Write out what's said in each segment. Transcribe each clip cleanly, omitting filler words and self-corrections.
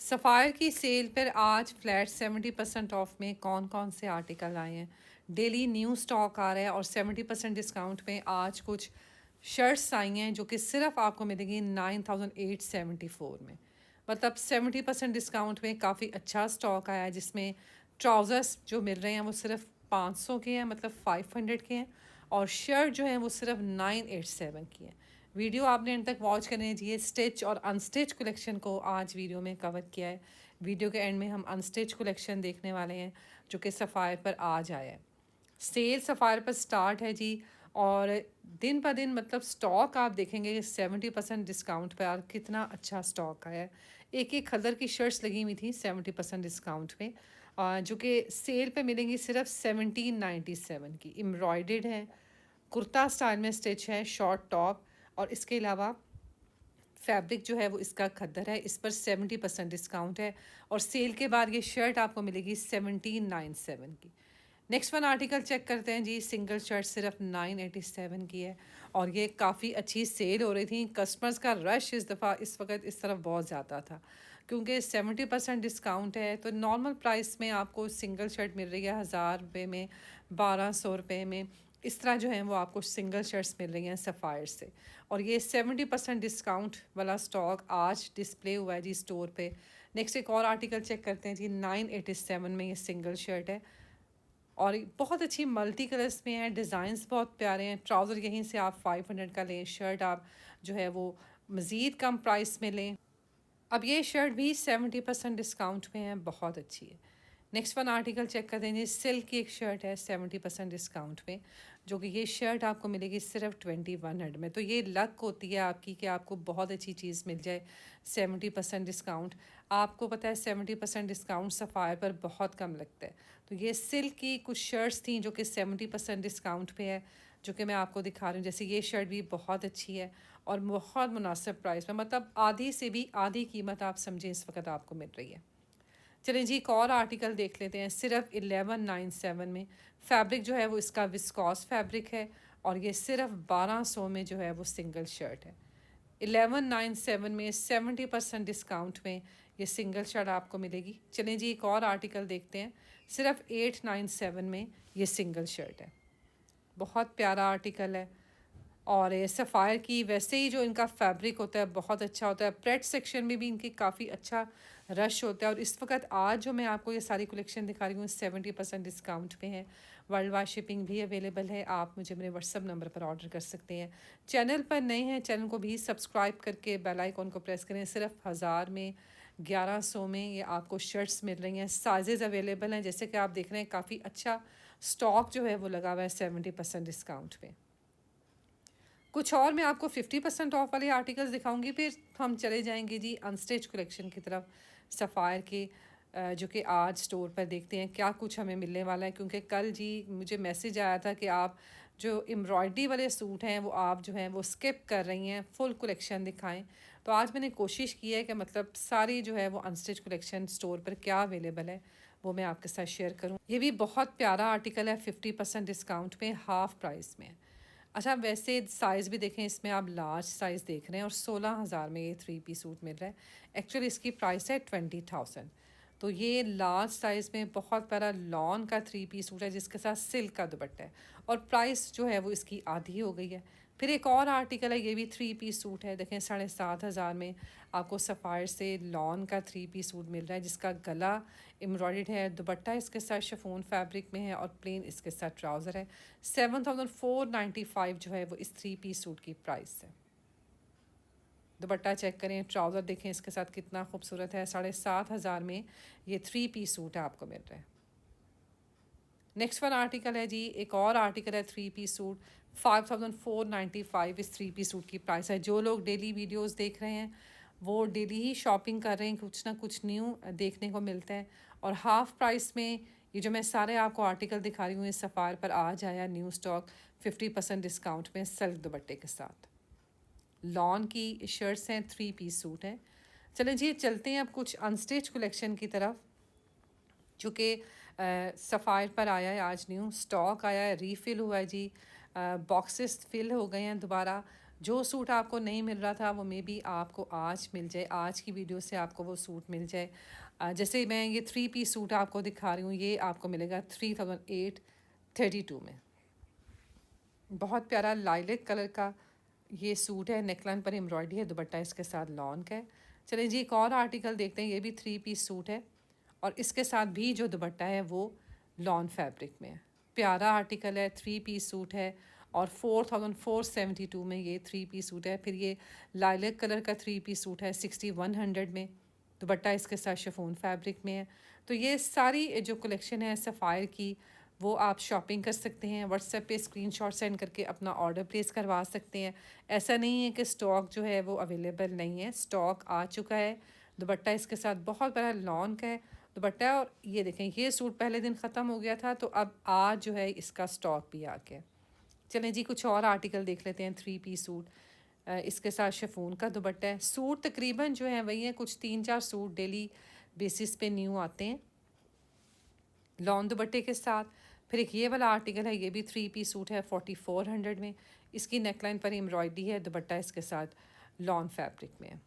Sapphire की cell पर आज फ्लैट 70% ऑफ में कौन कौन से आर्टिकल आए हैं। डेली न्यू स्टॉक आ रहा है और 70% डिस्काउंट में आज कुछ शर्ट्स आई हैं जो कि सिर्फ आपको मिलेगी 9874 में। मतलब 70% डिस्काउंट में काफ़ी अच्छा स्टॉक आया है, जिसमें ट्राउज़र्स जो मिल रहे हैं वो सिर्फ 500 के हैं, मतलब 500 के हैं। और शर्ट जो है वो सिर्फ 987 की है। वीडियो आपने एंड तक वॉच करनी चाहिए। स्टिच और अनस्टिच कलेक्शन को आज वीडियो में कवर किया है। वीडियो के एंड में हम अनस्टिच कलेक्शन देखने वाले हैं जो कि सफ़ायर पर आज आया है। सेल सफ़ायर पर स्टार्ट है जी। और दिन ब दिन मतलब स्टॉक आप देखेंगे 70% डिस्काउंट पर। और कितना अच्छा स्टॉक आया है। एक एक कलर की शर्ट्स लगी हुई थी 70% डिस्काउंट में, जो कि सेल पे मिलेंगी सिर्फ 1797 की। एम्ब्रॉयडेड है, कुर्ता स्टाइल में स्टिच है, शॉर्ट टॉप। और इसके अलावा फैब्रिक जो है वो इसका खद्दर है। इस पर 70% डिस्काउंट है। और सेल के बाद ये शर्ट आपको मिलेगी 1797 की। नेक्स्ट वन आर्टिकल चेक करते हैं जी। सिंगल शर्ट सिर्फ 987 की है। और ये काफ़ी अच्छी सेल हो रही थी। कस्टमर्स का रश इस वक्त इस तरफ बहुत ज़्यादा था, क्योंकि 70% डिस्काउंट है। तो नॉर्मल प्राइस में आपको सिंगल शर्ट मिल रही है 1000 रुपये में, 1200 रुपये में। इस तरह जो है वो आपको सिंगल शर्ट्स मिल रही हैं सफ़ायर से। और ये 70% डिस्काउंट वाला स्टॉक आज डिस्प्ले हुआ है जी स्टोर पे। नेक्स्ट एक और आर्टिकल चेक करते हैं जी। 987 में ये सिंगल शर्ट है। और बहुत अच्छी मल्टी कलर्स में है, डिज़ाइंस बहुत प्यारे हैं। ट्राउज़र यहीं से आप 500 का लें, शर्ट आप जो है वो मज़ीद कम प्राइस में लें। अब ये शर्ट भी 70% डिस्काउंट में है, बहुत अच्छी है। नेक्स्ट वन आर्टिकल चेक कर देंगे। सिल्क की एक शर्ट है 70% डिस्काउंट में, जो कि ये शर्ट आपको मिलेगी सिर्फ 2100 में। तो ये लक होती है आपकी कि आपको बहुत अच्छी चीज़ मिल जाए 70% डिस्काउंट। आपको पता है 70% डिस्काउंट सफ़ायर पर बहुत कम लगता है। तो ये सिल्क की कुछ शर्ट्स थी जो कि 70% डिस्काउंट पे है, जो कि मैं आपको दिखा रही हूँ। जैसे ये शर्ट भी बहुत अच्छी है और बहुत मुनासिब प्राइस में, मतलब आधी से भी आधी कीमत आप समझें इस वक्त आपको मिल रही है। चलें जी, एक और आर्टिकल देख लेते हैं। सिर्फ 1197 में फैब्रिक जो है वो इसका विस्कॉस फैब्रिक है। और ये सिर्फ 1200 में जो है वो सिंगल शर्ट है। 1197 में 70% डिस्काउंट में ये सिंगल शर्ट आपको मिलेगी। चलें जी, एक और आर्टिकल देखते हैं। सिर्फ 897 में ये सिंगल शर्ट है। बहुत प्यारा आर्टिकल है। और ये सफ़ायर की वैसे ही जो इनका फैब्रिक होता है बहुत अच्छा होता है। प्रेट सेक्शन में भी इनकी काफ़ी अच्छा रश होता है। और इस वक्त आज जो मैं आपको ये सारी कलेक्शन दिखा रही हूँ 70% डिस्काउंट पे है। वर्ल्ड वाइड शिपिंग भी अवेलेबल है। आप मुझे मेरे व्हाट्सअप नंबर पर ऑर्डर कर सकते हैं। चैनल पर नए हैं, चैनल को भी सब्सक्राइब करके बेल आइकॉन को प्रेस करें। सिर्फ 1000 में, 1100 में ये आपको शर्ट्स मिल रही हैं। साइजेज़ अवेलेबल हैं, जैसे कि आप देख रहे हैं काफ़ी अच्छा स्टॉक जो है वो लगा हुआ है 70% डिस्काउंट पे। कुछ और मैं आपको 50% ऑफ वाले आर्टिकल्स दिखाऊंगी, फिर हम चले जाएंगे जी अनस्टिच कलेक्शन की तरफ सफ़ायर के, जो कि आज स्टोर पर देखते हैं क्या कुछ हमें मिलने वाला है। क्योंकि कल जी मुझे मैसेज आया था कि आप जो एम्ब्रॉयडरी वाले सूट हैं वो आप जो हैं वो स्किप कर रही हैं, फुल कलेक्शन दिखाएं। तो आज मैंने कोशिश की है कि मतलब सारी जो है वो अनस्टिच कलेक्शन स्टोर पर क्या अवेलेबल है वो मैं आपके साथ शेयर करूं। ये भी बहुत प्यारा आर्टिकल है, 50% डिस्काउंट में, हाफ प्राइस में। अच्छा, वैसे साइज़ भी देखें, इसमें आप लार्ज साइज़ देख रहे हैं और 16,000 में ये 3 पीस सूट मिल रहा है। एक्चुअली इसकी प्राइस है 20,000। तो ये लार्ज साइज़ में बहुत प्यारा लॉन का 3 पीस सूट है, जिसके साथ सिल्क का दुपट्टा है। और प्राइस जो है वो इसकी आधी हो गई है। फिर एक और आर्टिकल है, ये भी 3 पीस सूट है। देखें 7,500 में आपको सफ़ायर से लॉन का 3 पीस सूट मिल रहा है, जिसका गला एम्ब्रॉयड है, दुपट्टा इसके साथ शिफॉन फैब्रिक में है और प्लेन इसके साथ ट्राउज़र है। 7,495 जो है वो इस 3 पीस सूट की प्राइस है। दुपट्टा चेक करें, ट्राउज़र देखें इसके साथ कितना खूबसूरत है। 7,500 में ये 3 पीस सूट आपको मिल रहा है। नेक्स्ट वन आर्टिकल है जी, एक और आर्टिकल है 3 पीस सूट। 5,495 इस 3 पीस सूट की प्राइस है। जो लोग डेली वीडियोस देख रहे हैं वो डेली ही शॉपिंग कर रहे हैं, कुछ ना कुछ न्यू देखने को मिलता है। और हाफ प्राइस में ये जो मैं सारे आपको आर्टिकल दिखा रही हूँ, इस सफ़ायर पर आज आया न्यू स्टॉक 50% डिस्काउंट में सिल्क दुपट्टे के साथ। लॉन की शर्ट्स हैं, 3 पीस सूट हैं। चलें जी, चलते हैं अब कुछ अनस्टिच कलेक्शन की तरफ, जो कि सफ़ायर पर आया है आज न्यू स्टॉक आया है, रीफ़िल हुआ है जी। बॉक्सेस फिल हो गए हैं दोबारा। जो सूट आपको नहीं मिल रहा था वो मे बी आपको आज मिल जाए, आज की वीडियो से आपको वो सूट मिल जाए। जैसे मैं ये 3 पीस सूट आपको दिखा रही हूँ, ये आपको मिलेगा 3832 में। बहुत प्यारा लाइलेक कलर का ये सूट है, नेकलाइन पर एम्ब्रॉयडरी है, दुपट्टा इसके साथ लॉन का है। चलिए जी एक और आर्टिकल देखते हैं, ये भी 3 पीस सूट है और इसके साथ भी जो दुपट्टा है वो लॉन फैब्रिक में है। प्यारा आर्टिकल है, 3 पीस सूट है और 4472 में ये 3 पीस सूट है। फिर ये लाइलेक कलर का 3 पीस सूट है 6100 में, दुपट्टा इसके साथ शिफॉन फैब्रिक में है। तो ये सारी जो कलेक्शन है सफ़ायर की वो आप शॉपिंग कर सकते हैं, व्हाट्सएप पे स्क्रीनशॉट सेंड करके अपना ऑर्डर प्लेस करवा सकते हैं। ऐसा नहीं है कि स्टॉक जो है वो अवेलेबल नहीं है, स्टॉक आ चुका है। दुपट्टा इसके साथ बहुत बड़ा लॉन का है दुपट्टा। और ये देखें, ये सूट पहले दिन ख़त्म हो गया था तो अब आज जो है इसका स्टॉक भी आ गया। चलें जी कुछ और आर्टिकल देख लेते हैं। 3 पीस सूट, इसके साथ शिफॉन का दुपट्टा है। सूट तकरीबन जो है वही है, कुछ 3-4 सूट डेली बेसिस पे न्यू आते हैं लॉन दुपट्टे के साथ। फिर एक ये वाला आर्टिकल है, ये भी 3 पीस सूट है 4400 में। इसकी नेकलाइन पर एम्ब्रॉयडरी है, दुपट्टा इसके साथ लॉन फैब्रिक में है।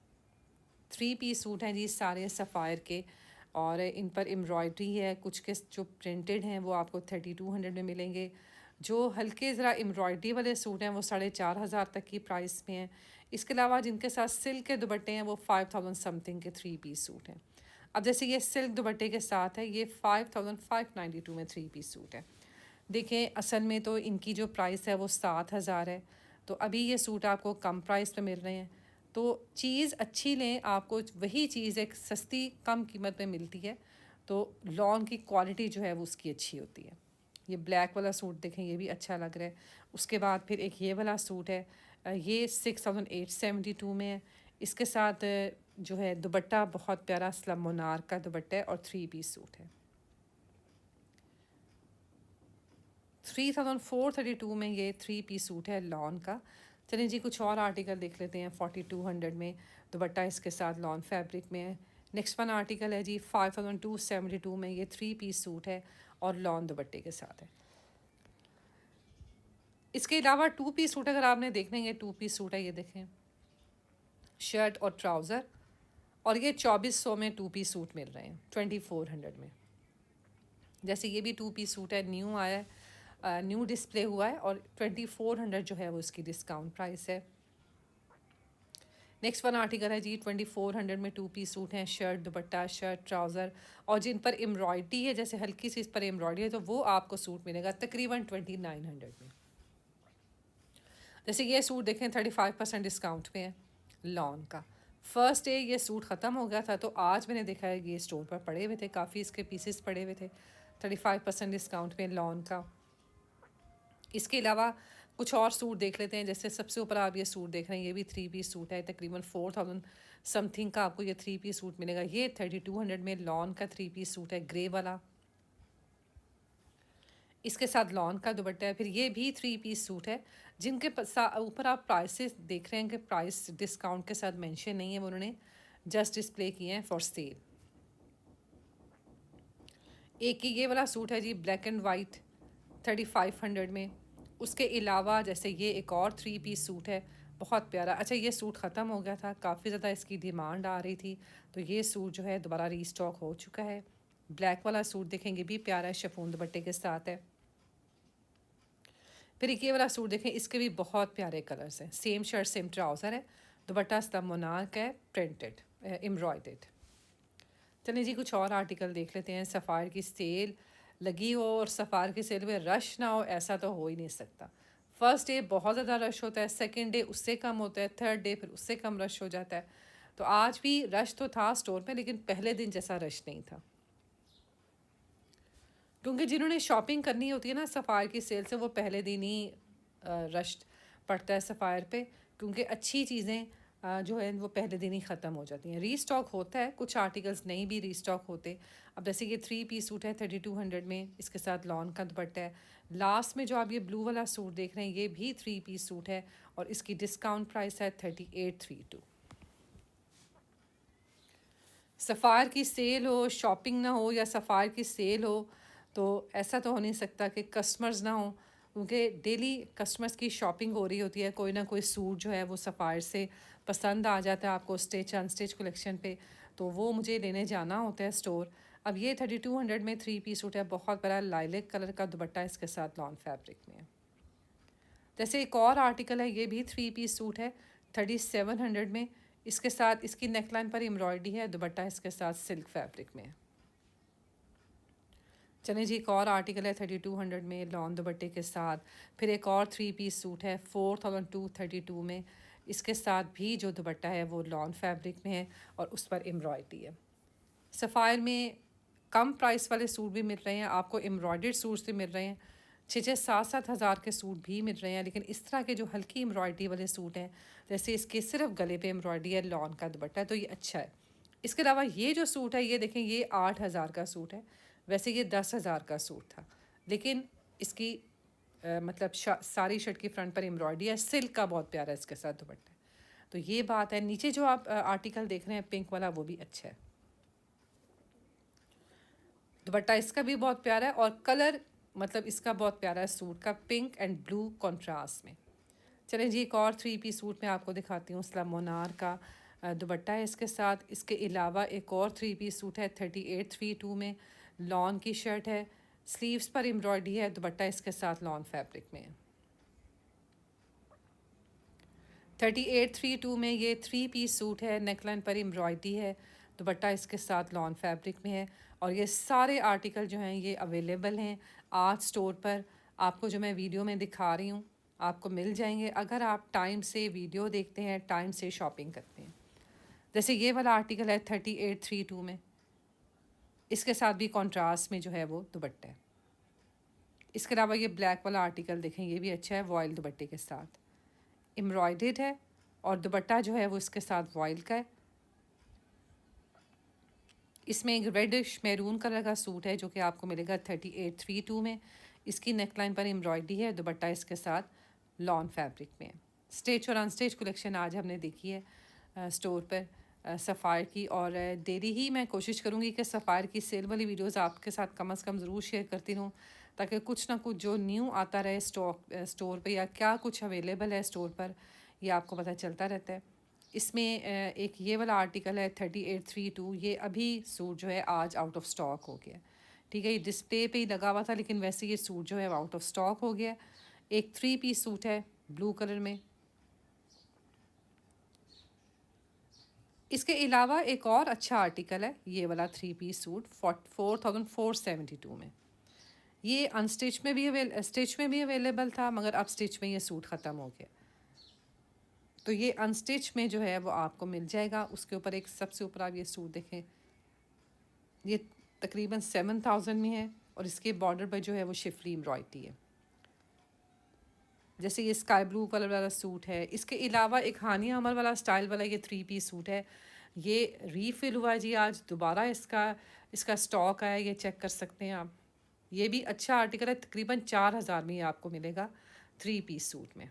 3 पीस सूट हैं जी सारे सफ़ायर के और इन पर एम्ब्रॉयडरी है। कुछ के जो प्रिंटेड हैं वो आपको 3200 में मिलेंगे। जो हल्के ज़रा एम्ब्रॉयडरी वाले सूट हैं वो 4500 तक की प्राइस में हैं। इसके अलावा जिनके साथ सिल्क के दुपट्टे हैं वो 5000 समथिंग के 3 पीस सूट हैं। अब जैसे ये सिल्क दुपट्टे के साथ है, ये 5592 में 3 पीस सूट है। देखें असल में तो इनकी जो प्राइस है वो 7000 है, तो अभी ये सूट आपको कम प्राइस पे मिल रहे हैं। तो चीज़ अच्छी लें, आपको वही चीज़ एक सस्ती कम कीमत में मिलती है, तो लॉन की क्वालिटी जो है वो उसकी अच्छी होती है। ये ब्लैक वाला सूट देखें, ये भी अच्छा लग रहा है। उसके बाद फिर एक ये वाला सूट है, ये 6872 में है। इसके साथ जो है दुपट्टा बहुत प्यारा स्लम मोनार का दुपट्टा है और 3 पीस सूट है। 3432 में ये 3 पीस सूट है लॉन का। चलिए जी कुछ और आर्टिकल देख लेते हैं। 4200 में दुपट्टा इसके साथ लॉन फैब्रिक में है। नेक्स्ट वन आर्टिकल है जी 5272 में, ये 3 पीस सूट है और लॉन दुपट्टे के साथ है। इसके अलावा 2 पीस सूट अगर आपने देखने हैं, 2 पीस सूट है, ये देखें शर्ट और ट्राउज़र, और ये 2400 में 2 पीस सूट मिल रहे हैं 2400 में। जैसे ये भी 2 पीस सूट है, न्यू आया है, न्यू डिस्प्ले हुआ है और 2400 जो है वो इसकी डिस्काउंट प्राइस है। नेक्स्ट वन आर्टिकल है जी 2400 में 2 पीस सूट हैं, शर्ट दुपट्टा शर्ट ट्राउज़र, और जिन पर एम्ब्रॉयडरी है, जैसे हल्की सी इस पर एम्ब्रॉयडरी है, तो वो आपको सूट मिलेगा तकरीबन 2900 में। जैसे ये सूट देखें 35% डिस्काउंट पे है लॉन का। फर्स्ट डे ये सूट ख़त्म हो गया था, तो आज मैंने देखा है ये स्टोर पर पड़े हुए थे, काफ़ी इसके पीसेस पड़े हुए थे 35% डिस्काउंट पे लॉन का। इसके अलावा कुछ और सूट देख लेते हैं। जैसे सबसे ऊपर आप ये सूट देख रहे हैं, ये भी 3 पीस सूट है, तकरीबन 4000 समथिंग का आपको ये 3 पीस सूट मिलेगा। ये 3200 में लॉन का 3 पीस सूट है, ग्रे वाला, इसके साथ लॉन का दुपट्टा है। फिर ये भी 3 पीस सूट है, जिनके ऊपर आप प्राइसेस देख रहे हैं कि प्राइस डिस्काउंट के साथ मेंशन नहीं है, वो उन्होंने जस्ट डिस्प्ले किए हैं फॉर सेल। एक ये वाला सूट है जी ब्लैक एंड वाइट 3500 में। उसके अलावा जैसे ये एक और 3 पीस सूट है, बहुत प्यारा। अच्छा ये सूट ख़त्म हो गया था, काफ़ी ज़्यादा इसकी डिमांड आ रही थी, तो ये सूट जो है दोबारा रीस्टॉक हो चुका है। ब्लैक वाला सूट देखेंगे भी प्यारा है, शिफॉन दुपट्टे के साथ है। फिर एक ये वाला सूट देखें, इसके भी बहुत प्यारे कलर्स हैं। सेम शर्ट सेम ट्राउज़र है, दुपट्टा स्तम मोनार का है, प्रिंटेड एम्ब्रॉयडेड। चलिए जी कुछ और आर्टिकल देख लेते हैं। सफ़ायर की सेल लगी हो और सफ़ायर की सेल में रश ना हो, ऐसा तो हो ही नहीं सकता। फर्स्ट डे बहुत ज़्यादा रश होता है, सेकंड डे उससे कम होता है, थर्ड डे फिर उससे कम रश हो जाता है। तो आज भी रश तो था स्टोर में, लेकिन पहले दिन जैसा रश नहीं था, क्योंकि जिन्होंने शॉपिंग करनी होती है ना सफ़ायर की सेल से, वो पहले दिन ही रश पड़ता है सफ़ायर पे, क्योंकि अच्छी चीज़ें जो है वो पहले दिन ही ख़त्म हो जाती हैं। रीस्टॉक होता है, कुछ आर्टिकल्स नहीं भी रीस्टॉक होते। अब जैसे ये 3 पीस सूट है 3200 में, इसके साथ लॉन का दुपट्टा है। लास्ट में जो आप ये ब्लू वाला सूट देख रहे हैं, ये भी 3 पीस सूट है और इसकी डिस्काउंट प्राइस है 3832। सफ़ायर की सेल हो, शॉपिंग ना हो, या सफ़ायर की सेल हो, तो ऐसा तो हो नहीं सकता कि कस्टमर्स ना हो। क्योंकि डेली कस्टमर्स की शॉपिंग हो रही होती है, कोई ना कोई सूट जो है वो सफ़ायर से पसंद आ जाता है आपको स्टिच अनस्टिच कलेक्शन पे, तो वो मुझे लेने जाना होता है स्टोर। अब ये 3200 में 3 पीस सूट है, बहुत बड़ा लाइलेक कलर का दुपट्टा इसके साथ लॉन फैब्रिक में है। जैसे एक और आर्टिकल है, ये भी 3 पीस सूट है 3700 में, इसके साथ इसकी नेकलाइन पर एम्ब्रॉयडरी है, दुपट्टा इसके साथ सिल्क फैब्रिक में है। चलें जी, एक और आर्टिकल है 3200 में लॉन दुपट्टे के साथ। फिर एक और 3 पीस सूट है 4232 में, इसके साथ भी जो दुपट्टा है वो लॉन फैब्रिक में है और उस पर एम्ब्रॉयडरी है। सफ़ायर में कम प्राइस वाले सूट भी मिल रहे हैं आपको, एम्ब्रॉयडर्ड सूट्स भी मिल रहे हैं, 6-7 हज़ार के सूट भी मिल रहे हैं। लेकिन इस तरह के जो हल्की एम्ब्रॉयडरी वाले सूट हैं, जैसे इसके सिर्फ गले पे एम्ब्रॉयडरी है, लॉन का दुपट्टा है, तो ये अच्छा है। इसके अलावा ये जो सूट है, ये देखें, ये 8 हज़ार का सूट है, वैसे ये 10 हज़ार का सूट था, लेकिन इसकी मतलब सारी शर्ट की फ्रंट पर एम्ब्रॉयडरी है, सिल्क का बहुत प्यारा इसके साथ दुपट्टा है। तो ये बात है। नीचे जो आप आर्टिकल देख रहे हैं पिंक वाला, वो भी अच्छा है, दुपट्टा इसका भी बहुत प्यारा है और कलर मतलब इसका बहुत प्यारा है सूट का, पिंक एंड ब्लू कॉन्ट्रास्ट में। चलें जी, एक और 3 पीस सूट मैं आपको दिखाती हूँ, स्लम मोनार का दुपट्टा है इसके साथ। इसके अलावा एक और 3 पीस सूट है 3832 में, लॉन की शर्ट है, स्लीव्स पर एम्ब्रॉयडरी है, दुपट्टा इसके साथ लॉन फैब्रिक में है। 3832 में ये 3 पीस सूट है, नेकलाइन पर एम्ब्रॉयडरी है, दुपट्टा इसके साथ लॉन फैब्रिक में है। और ये सारे आर्टिकल जो हैं ये अवेलेबल हैं आज स्टोर पर, आपको जो मैं वीडियो में दिखा रही हूँ आपको मिल जाएंगे अगर आप टाइम से वीडियो देखते हैं, टाइम से शॉपिंग करते हैं। जैसे ये वाला आर्टिकल है 3832 में, इसके साथ भी कॉन्ट्रास्ट में जो है वो दुपट्टा है। इसके अलावा ये ब्लैक वाला आर्टिकल देखें, ये भी अच्छा है, वॉयल दुपट्टे के साथ एम्ब्रॉयडर्ड है और दुपट्टा जो है वो इसके साथ वॉयल का है। इसमें एक रेडिश मैरून कलर का सूट है जो कि आपको मिलेगा 3832 में, इसकी नेकलाइन पर एम्ब्रॉयडरी है, दुपट्टा इसके साथ लॉन फैब्रिक में। स्टिच और अनस्टिच कलेक्शन आज हमने देखी है स्टोर पर सफ़ायर की, और डेली ही मैं कोशिश करूँगी कि सफ़ायर की सेल वाली वीडियोस आपके साथ कम से कम ज़रूर शेयर करती रहूँ, ताकि कुछ ना कुछ जो न्यू आता रहे स्टोर पे, या क्या कुछ अवेलेबल है स्टोर पर, ये आपको पता चलता रहता है। इसमें एक ये वाला आर्टिकल है 3832, ये अभी सूट जो है आज आउट ऑफ स्टॉक हो गया, ठीक है। ये डिस्प्ले पे ही लगा हुआ था, लेकिन वैसे ये सूट जो है आउट ऑफ स्टॉक हो गया। एक 3 पीस सूट है ब्लू कलर में। इसके अलावा एक और अच्छा आर्टिकल है, ये वाला 3 पीस सूट 4472 में। ये अनस्टिच में भी स्टिच में भी अवेलेबल था, मगर अब स्टिच में ये सूट ख़त्म हो गया, तो ये अनस्टिच में जो है वो आपको मिल जाएगा। उसके ऊपर एक सबसे ऊपर आप ये सूट देखें, ये तकरीबन 7000 में है और इसके बॉर्डर पर जो है वो शिफली एम्ब्रॉयडरी है। जैसे ये स्काई ब्लू कलर वाला सूट है। इसके अलावा एक हानिया अमर वाला स्टाइल वाला ये 3 पीस सूट है, ये रीफिल हुआ है जी आज दोबारा, इसका स्टॉक आया, ये चेक कर सकते हैं आप। ये भी अच्छा आर्टिकल है, तकरीबन 4000 में ये आपको मिलेगा 3 पीस सूट में।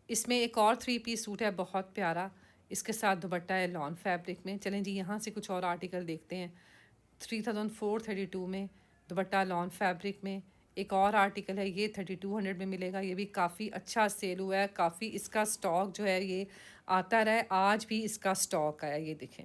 इसमें एक और 3 पीस सूट है बहुत प्यारा, इसके साथ दुपट्टा है लॉन फैब्रिक में। चलें जी, यहाँ से कुछ और आर्टिकल देखते हैं। 3432 में दुपट्टा लॉन फैब्रिक में। एक और आर्टिकल है, ये 3200 में मिलेगा, ये भी काफ़ी अच्छा सेल हुआ है, काफ़ी इसका स्टॉक जो है ये आता रहा है, आज भी इसका स्टॉक आया। ये देखें,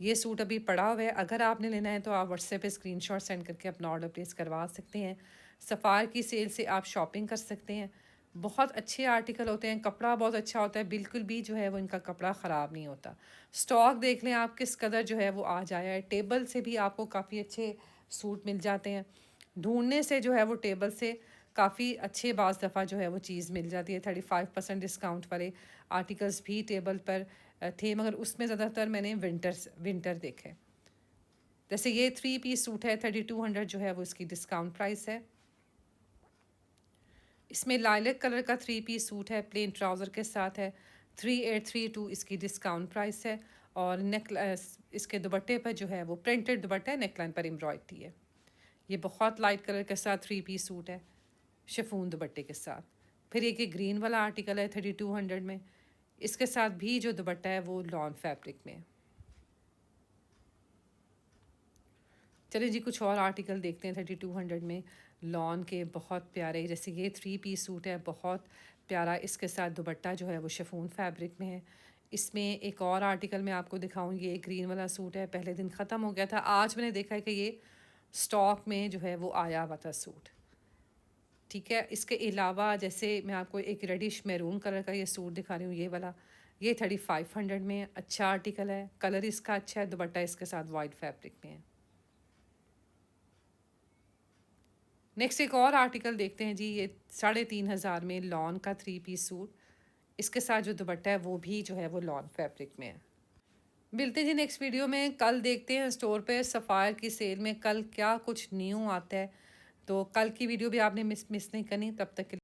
ये सूट अभी पड़ा हुआ है, अगर आपने लेना है तो आप व्हाट्सएप पे स्क्रीनशॉट सेंड करके अपना ऑर्डर प्लेस करवा सकते हैं। सफ़ार की सेल से आप शॉपिंग कर सकते हैं, बहुत अच्छे आर्टिकल होते हैं, कपड़ा बहुत अच्छा होता है, बिल्कुल भी जो है वो इनका कपड़ा ख़राब नहीं होता। स्टॉक देख लें आप किस कदर जो है वो आज आया है। टेबल से भी आपको काफ़ी अच्छे सूट मिल जाते हैं, ढूंढने से जो है वो टेबल से काफ़ी अच्छे बाज़ दफ़ा जो है वो चीज़ मिल जाती है। 35% डिस्काउंट वाले आर्टिकल्स भी टेबल पर थे, मगर उसमें ज़्यादातर मैंने विंटर देखे। जैसे ये 3 पीस सूट है 3200 जो है वो इसकी डिस्काउंट प्राइस है। इसमें लाइलैक कलर का 3 पीस सूट है, प्लेन ट्राउज़र के साथ है, 3832 इसकी डिस्काउंट प्राइस है। और इसके दुपट्टे पर जो है वो प्रिंटेड दुपट्टा है, नेकलाइन पर एम्ब्रॉयडरी है। ये बहुत लाइट कलर के साथ 3 पीस सूट है, शिफॉन दुपट्टे के साथ। फिर एक ग्रीन वाला आर्टिकल है 3200 में, इसके साथ भी जो दुपट्टा है वो लॉन फैब्रिक में। चलिए जी, कुछ और आर्टिकल देखते हैं 3200 में लॉन के बहुत प्यारे, जैसे ये 3 पीस सूट है, बहुत प्यारा। इसके साथ दुपट्टा जो है वो शिफॉन फैब्रिक में है। इसमें एक और आर्टिकल मैं आपको दिखाऊंगी, ये ग्रीन वाला सूट है, पहले दिन ख़त्म हो गया था, आज मैंने देखा है कि ये स्टॉक में जो है वो आया हुआ था सूट। ठीक है, इसके अलावा जैसे मैं आपको एक रेडिश मैरून कलर का ये सूट दिखा रही हूँ, ये वाला, ये 3500 में है। अच्छा आर्टिकल है, कलर इसका अच्छा है, दुपट्टा इसके साथ वाइट फैब्रिक में है। नेक्स्ट एक और आर्टिकल देखते हैं जी, ये 3500 में लॉन का 3 पीस सूट, इसके साथ जो दुपट्टा है वो भी जो है वो लॉन फैब्रिक में है। मिलते हैं जी नेक्स्ट वीडियो में। कल देखते हैं स्टोर पे सफ़ायर की सेल में कल क्या कुछ न्यू आता है, तो कल की वीडियो भी आपने मिस नहीं करनी। तब तक के लिए